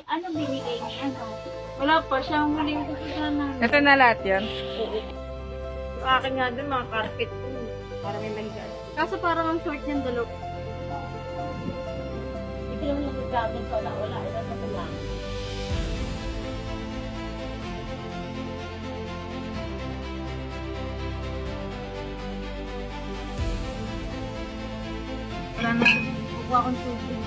Ano binigay niya? Ano? Wala pa siyang huling gusto sana. Ito na lahat yan. Sa akin nga dun, mga carpet ko. Para may mahigaan. Kaso parang ang short niyang dalaw. Hindi naman nagagagamit ko na wala. Ito na lang. Wala na. Kukuha akong tubig.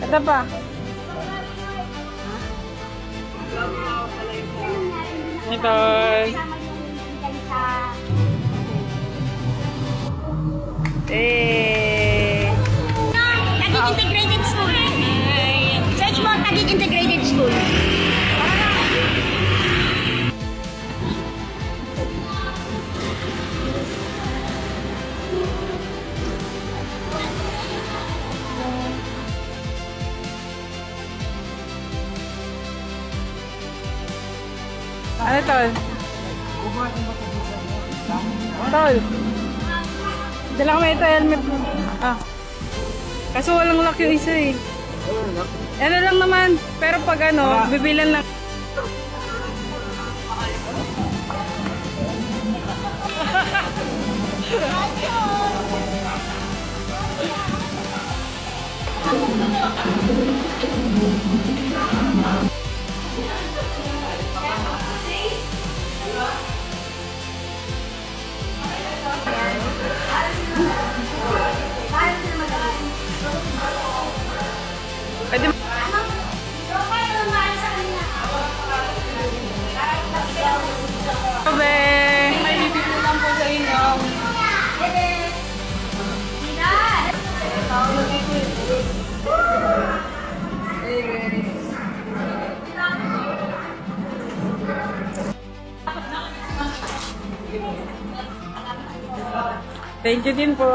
Ito pa. Ito. Eh. Taguig Integrated School. Search mo Taguig Integrated School. Ano tol? Tol. Dala kami ito helmet mo. Ah. Kaso walang lock yung isa eh. Ano lang naman. Pero pag ano, bibilan lang. Pwede mo. Sabi. May bibigyan lang po sa inyo. Thank you din po.